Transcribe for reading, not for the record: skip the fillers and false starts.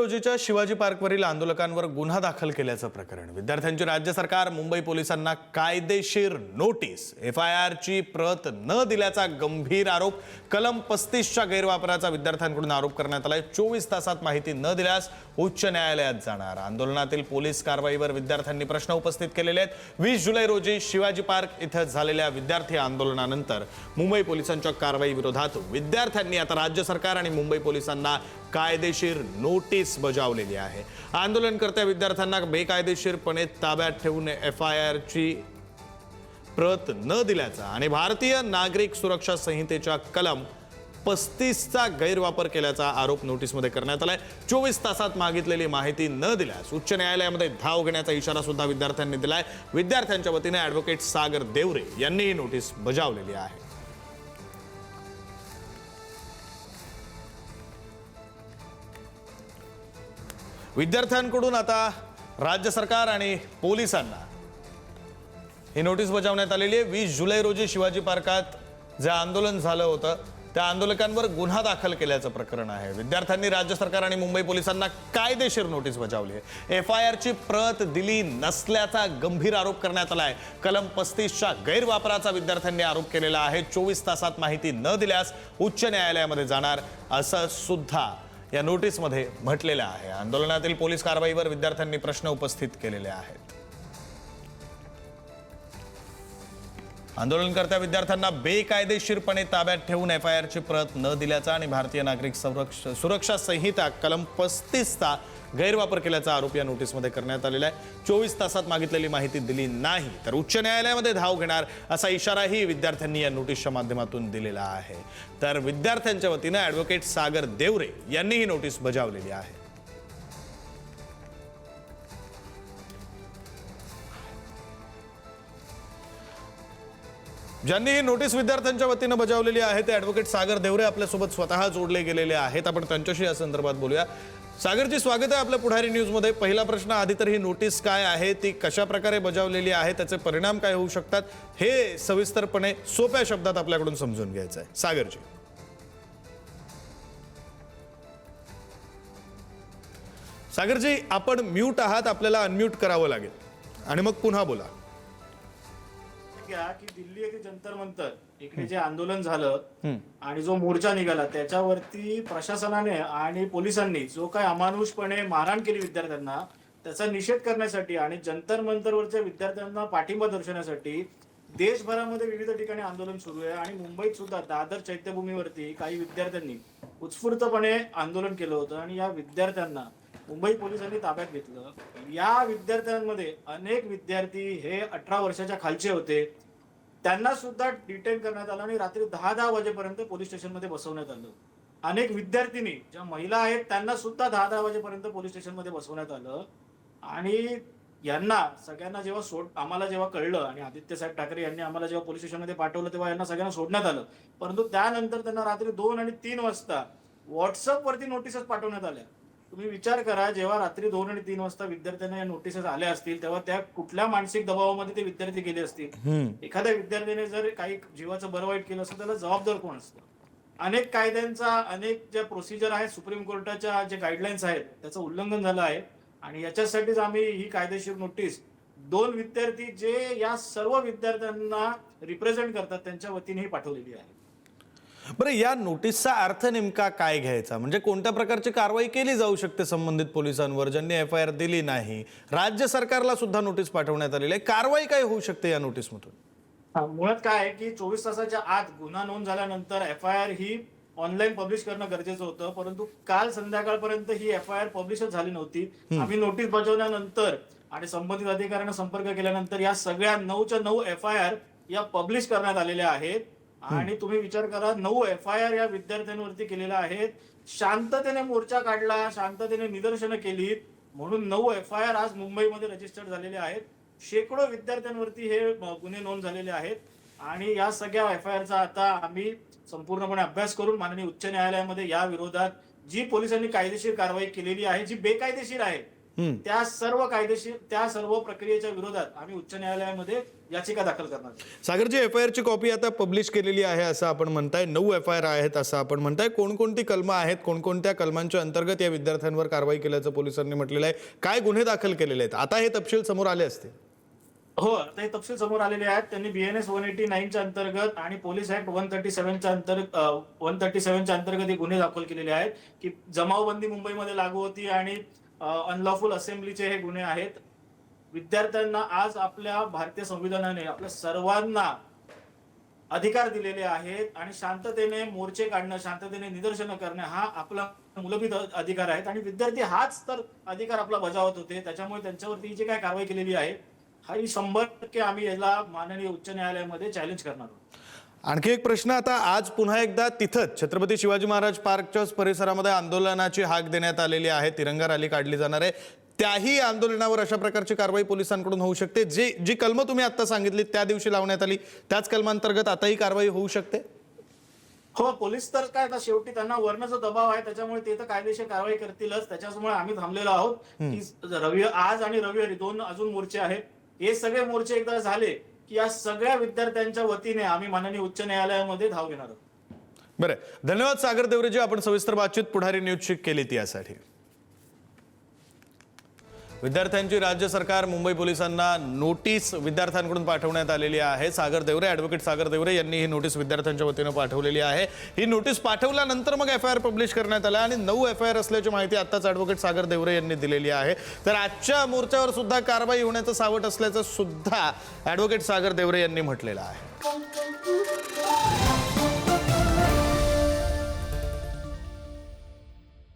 रोजीच्या शिवाजी पार्कवरील आंदोलकांवर गुन्हा दाखल केल्याचं प्रकरण. विद्यार्थ्यांची राज्य सरकार मुंबई पोलिसांना कायदेशीर नोटीस, FIR ची प्रत न दिल्याचा गंभीर आरोप. कलम 35च्या गैरवापराचा विद्यार्थ्यांकडून आरोप करण्यात आलाय. 24 तासात माहिती न दिल्यास उच्च न्यायालयात जाणार. आंदोलनातील पोलीस कारवाईवर विद्यार्थ्यांनी प्रश्न उपस्थित केलेले आहेत. 20 जुलै रोजी शिवाजी पार्क इथं झालेल्या विद्यार्थी आंदोलनानंतर मुंबई पोलिसांच्या कारवाई विरोधात विद्यार्थ्यांनी आता राज्य सरकार आणि मुंबई पोलिसांना कायदेशीर नोटीस बजावलेली आहे. आंदोलनकर्त्या विद्यार्थ्यांना बेकायदेशीरपणे ताब्यात ठेवून FIR ची प्रत न दिल्याचा आणि भारतीय नागरिक सुरक्षा संहितेच्या कलम 35चा गैरवापर केल्याचा आरोप नोटीसमध्ये करण्यात आलाय. 24 तासात मागितलेली माहिती न दिल्यास उच्च न्यायालयामध्ये धाव घेण्याचा इशारा सुद्धा विद्यार्थ्यांनी दिलाय. विद्यार्थ्यांच्या वतीने ॲडव्होकेट सागर देवरे यांनी ही नोटीस बजावलेली आहे. विद्यार्थ्यांकडून आता राज्य सरकार आणि पोलिसांना ही नोटीस बजावण्यात आलेली आहे. 20 जुलै रोजी शिवाजी पार्कात जे आंदोलन झालं होतं त्या आंदोलकांवर गुन्हा दाखल केल्याचं प्रकरण आहे. विद्यार्थ्यांनी राज्य सरकार आणि मुंबई पोलिसांना कायदेशीर नोटीस बजावली आहे. FIR ची प्रत दिली नसल्याचा गंभीर आरोप करण्यात आलाय. कलम 35च्या गैरवापराचा विद्यार्थ्यांनी आरोप केलेला आहे. 24 तासात माहिती न दिल्यास उच्च न्यायालयामध्ये जाणार असं सुद्धा या नोटीसमध्ये म्हटलेलं आहे. आंदोलनातील पोलीस कारवाईवर विद्यार्थ्यांनी प्रश्न उपस्थित केलेले आहेत. आंदोलनकर्त्या विद्यार्थ्यांना बेकायदेशीरपणे ताब्यात ठेवून FIR ची प्रत न दिल्याचा आणि भारतीय नागरिक सुरक्षा संहिता कलम 35चा गैरवापर केल्याचा आरोप या नोटीसमध्ये करण्यात आलेला आहे. 24 तासात मागितलेली माहिती दिली नाही तर उच्च न्यायालयामध्ये धाव घेणार असा इशाराही विद्यार्थ्यांनी या नोटीसच्या माध्यमातून दिलेला आहे. तर विद्यार्थ्यांच्या वतीने ॲडव्होकेट सागर देवरे यांनी ही नोटीस बजावलेली आहे. ज्यांनी ही नोटीस विद्यार्थ्यांच्या वतीने बजावलेली आहे ते ॲडव्होकेट सागर देवरे आपल्यासोबत स्वतः जोडले गेलेले आहेत. आपण त्यांच्याशी या संदर्भात बोलूया. सागरजी, स्वागत आहे आपल्या पुढारी न्यूजमध्ये. पहिला प्रश्न, आधी तर ही नोटीस काय आहे, ती कशा प्रकारे बजावलेली आहे, त्याचे परिणाम काय होऊ शकतात, हे सविस्तरपणे सोप्या शब्दात आपल्याकडून समजून घ्यायचं आहे. सागरजी. सागरजी, आपण म्यूट आहात, आपल्याला अनम्यूट करावं लागेल आणि मग पुन्हा बोला. की दिल्ली येथे जंतर मंतर इकडे जे आंदोलन झालं आणि जो मोर्चा निघाला त्याच्यावरती प्रशासनाने आणि पोलिसांनी जो काय अमानुषपणे मारहाण केली विद्यार्थ्यांना, त्याचा निषेध करण्यासाठी आणि जंतर मंतरवरच्या विद्यार्थ्यांना पाठिंबा दर्शवण्यासाठी देशभरामध्ये विविध ठिकाणी आंदोलन सुरू आहे. आणि मुंबईत सुद्धा दादर चैत्यभूमीवरती काही विद्यार्थ्यांनी उत्स्फूर्तपणे आंदोलन केलं होतं आणि या विद्यार्थ्यांना मुंबई पोलिसांनी ताब्यात घेतलं. या विद्यार्थ्यांमध्ये अनेक विद्यार्थी हे 18 वर्षाच्या खालचे होते. त्यांना सुद्धा डिटेन करण्यात आलं आणि रात्री 10-10 वाजेपर्यंत पोलीस स्टेशनमध्ये बसवण्यात आलं. अनेक विद्यार्थिनी ज्या महिला आहेत त्यांना सुद्धा 10-10 वाजेपर्यंत पोलीस स्टेशनमध्ये बसवण्यात आलं. आणि यांना सगळ्यांना जेव्हा आम्हाला जेव्हा कळलं आणि आदित्य साहेब ठाकरे यांनी आम्हाला जेव्हा पोलीस स्टेशनमध्ये पाठवलं तेव्हा यांना सगळ्यांना सोडण्यात आलं. परंतु त्यानंतर त्यांना रात्री 2 आणि 3 वाजता व्हॉट्सअपवरती नोटिसेस पाठवण्यात आल्या. तुम्ही विचार करा, जेव्हा रात्री 2 आणि 3 वाजता विद्यार्थ्यांना या नोटिसेस आल्या असतील तेव्हा त्या कुठल्या मानसिक दबावामध्ये ते विद्यार्थी गेले असतील. एखाद्या विद्यार्थ्याने जर काही जीवाचं बरं वाईट केलं असेल त्याला जबाबदार कोण असतं? अनेक कायद्यांचा, अनेक ज्या प्रोसिजर आहेत, सुप्रीम कोर्टाच्या जे गाईडलाईन्स आहेत त्याचं उल्लंघन झालं आहे. आणि याच्यासाठीच आम्ही ही कायदेशीर नोटीस 2 विद्यार्थी जे या सर्व विद्यार्थ्यांना रिप्रेझेंट करतात त्यांच्या वतीने पाठवलेली आहे. बरं, या नोटीसचा अर्थ नेमका काय घ्यायचा? म्हणजे कोणत्या प्रकारची कारवाई केली जाऊ शकते संबंधित पोलिसांवर ज्यांनी FIR दिली नाही? राज्य सरकारला सुद्धा नोटीस पाठवण्यात आलेली आहे. कारवाई काय होऊ शकते या नोटीसमधून? मुळात काय आहे की 24 तासाच्या आत गुन्हा नोंद झाल्यानंतर FIR ही ऑनलाईन पब्लिश करणं गरजेचं होतं. परंतु काल संध्याकाळपर्यंत ही FIR पब्लिशच झाली नव्हती. आम्ही नोटीस बजावल्यानंतर आणि संबंधित अधिकाऱ्यांना संपर्क केल्यानंतर या सगळ्या 9च्या 9 FIR या पब्लिश करण्यात आलेल्या आहेत. आणि तुम्ही विचार करा, 9 FIR या विद्यार्थ्यांवरती केलेल्या आहेत. शांततेने मोर्चा काढला, शांततेने निदर्शनं केलीत म्हणून 9 FIR आज मुंबईमध्ये रजिस्टर्ड झालेले आहेत. शेकडो विद्यार्थ्यांवरती हे गुन्हे नोंद झालेले आहेत. आणि या सगळ्या FIRचा आता आम्ही संपूर्णपणे अभ्यास करून माननीय उच्च न्यायालयामध्ये या विरोधात जी पोलिसांनी कायदेशीर कारवाई केलेली आहे, जी बेकायदेशीर आहे त्या सर्व कायदेशीर त्या सर्व प्रक्रियेच्या विरोधात आम्ही उच्च न्यायालयामध्ये याचिका दाखल करणार आहोत. सागरजी, FIR ची कॉपी आता पब्लिश केलेली आहे असं आपण म्हणताय. 9 FIR आहेत असं आपण म्हणताय. कोणकोणती कलमं आहेत, कोणकोणत्या कलमांच्या अंतर्गत या विद्यार्थ्यांवर कारवाई केल्याचं पोलिसांनी म्हटलेलं आहे, काय गुन्हे दाखल केलेले आहेत, आता हे तपशील समोर आले असते? हो, आता हे तपशील समोर आलेले आहेत. त्यांनी BNS 189च्या अंतर्गत आणि पोलीस ऍक्ट 137च्या अंतर्गत हे गुन्हे दाखल केलेले आहेत की जमावबंदी मुंबईमध्ये लागू होती आणि अनलॉफुल असेंब्लीचे हे गुन्हे आहेत. विद्यार्थ्यांना आज आपल्या भारतीय संविधानाने आपल्या सर्वांना अधिकार दिलेले आहेत आणि शांततेने मोर्चे काढणं, शांततेने निदर्शनं करणं हा आपला मूलभूत अधिकार आहेत आणि विद्यार्थी हाच तर अधिकार आपला बजावत होते. त्याच्यामुळे त्यांच्यावरती जी काय कारवाई केलेली आहे हा 100% आम्ही याला माननीय उच्च न्यायालयामध्ये चॅलेंज करणार आहोत. आणखी एक प्रश्न, आता आज पुन्हा एकदा तिथंच छत्रपती शिवाजी महाराज पार्कच्या परिसरामध्ये आंदोलनाची हाक देण्यात आलेली आहे, तिरंगा रॅली काढली जाणार आहे. त्याही आंदोलनावर अशा प्रकारची कारवाई पोलिसांकडून होऊ शकते? जी कलमं तुम्ही आता सांगितली त्या दिवशी लावण्यात आली त्याच कलमांतर्गत आताही कारवाई होऊ शकते? हो, पोलीस तर काय आता शेवटी त्यांना वरनं जो दबाव आहे त्याच्यामुळे ते तर कायदेशीर कारवाई करतीलच. त्याच्यामुळे आम्ही थांबलेलो आहोत की आज आणि रविवारी 2 अजून मोर्चे आहेत. हे सगळे मोर्चे एकदा झाले की या सगळ्या विद्यार्थ्यांच्या वतीने आम्ही माननीय उच्च न्यायालयामध्ये धाव घेणार आहोत. बरं, धन्यवाद सागर देवरेजी, आपण सविस्तर बातचीत पुढारी न्यूजशी केली यासाठी. विद्यार्थ्यांची राज्य सरकार मुंबई पोलिसांना नोटीस विद्यार्थ्यांकडून पाठवण्यात आलेली आहे. सागर देवरे, ॲडव्होकेट सागर देवरे यांनी ही नोटीस विद्यार्थ्यांच्या वतीनं पाठवलेली आहे. ही नोटीस पाठवल्यानंतर मग FIR पब्लिश करण्यात आला आणि 9 FIR असल्याची माहिती आताच ॲडव्होकेट सागर देवरे यांनी दिलेली आहे. तर आजच्या मोर्चावर सुद्धा कारवाई होण्याचं सावट असल्याचं सुद्धा ॲडव्होकेट सागर देवरे यांनी म्हटलेलं आहे.